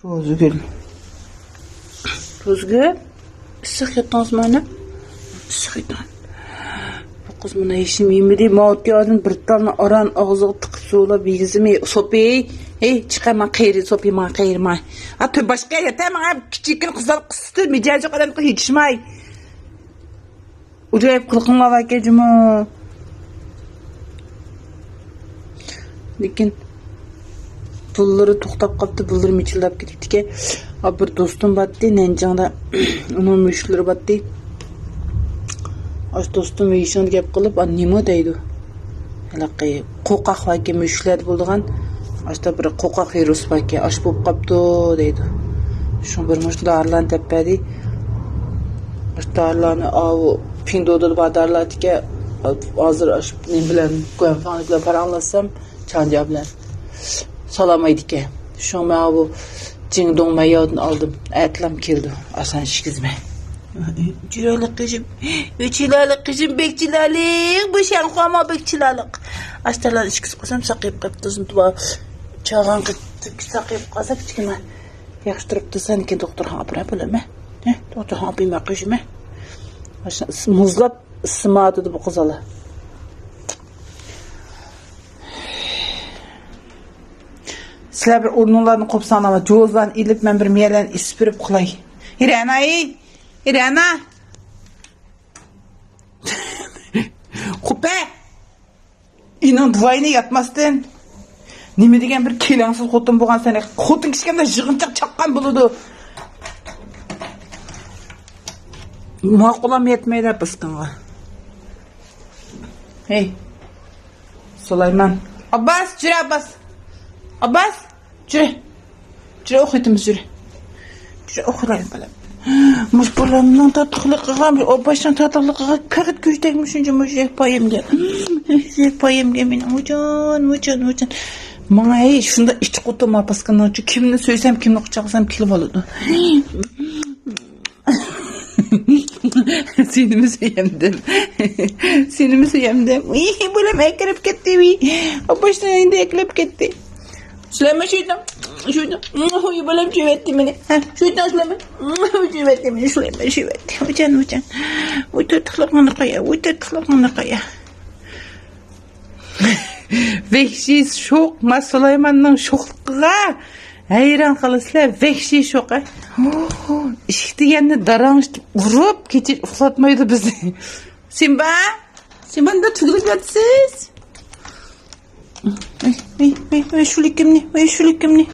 Rozgül. Rozgül. Isık yattınız mı anne? Isık yatan. Bu kız buna işim yemedi. Mağut yadın bir tane aran ağzı tıkı soğula bilgizimi. Sopi. Çıkama kayırı. Sopi ma kayırma. Hatta başka yatamam. Küçükün kızlar kısıtır. Mecazı kadar hiçmay. Ucayıp kılkınla vakacım o. Lekin pulları to'xtab qolibdi, pulları michillab ketibdi. Bir do'stim batdi, Nanjingda onun müşkilleri batdi. Aş do'stim ishini gap qilib, nima deydi? Halaqi qo'qaq vaki müşkillar bo'lgan. Aşda bir qo'qaq virus vaki aş bo'lib qolibdi deydi. Shu bir mushlarlarni tepadi. Mushlarlarni o Pindo'da badarlarga hozir aş ne bilan ko'nfanliklar paranlasam Çanca bilan salamaydı ki. Şu an ben bu Jingdong mayodunu aldım. Ayetlam keldi. Asan şikizme. Cürelik kızım. Üçilalık kızım. Bekçilalık. Bu şan koyma bekçilalık. Açtalar işkiz koysam sakayıp kaptızım. Çağan sakayıp kalsa küçükime. Yakıştırıp da sen ki doktor hapıra böleme. Doktor hapıyma kızım. Muzlap ısımadı bu kızalı. Sizler bir urnunlarını kopsan ama cozlan ilip ben bir miyelen ispirip kılay. İrana iyi. İrana. Kupe. İnan duvayını yatmazsın. Nime degen bir kelansız kotun boğan seni. Kotun kişikemde jığınçak çakkan buludu. Makulam yetmeydi pıskınla. Hey. Sulayman. Abbas, cüre Abbas. Abbas, cüre. Cüre okuytum cüre. Cüre okuyayım böyle. Muş buramdan tatlıqlıqıға, o baştan tatlıqlıqıға kağıt güçtekmiş önce muş yekpayemge. Yekpayemge benim. Ucan. Bana şunda içi kutuma paskından çünkü kimini söylesem, kimini kucaksam kilip olurdu. Sinimi suyemdim. Böyle eklep gitti. O baştan elinde eklep gitti. Süleyman şuydan. Böyle şüvetti beni. Şuydan Süleyman. Şüvetti beni Süleyman şüvetti. Ucan. Uyta kaya. Vehşi şok. Ma Süleyman'ın şokluğa. Hayran kalasılar. Vehşi şok. İşte yani daranıştı. Vurup geçir uflatmaydı bizi. Simba'nın da tügülük yatsız. Şulikimni.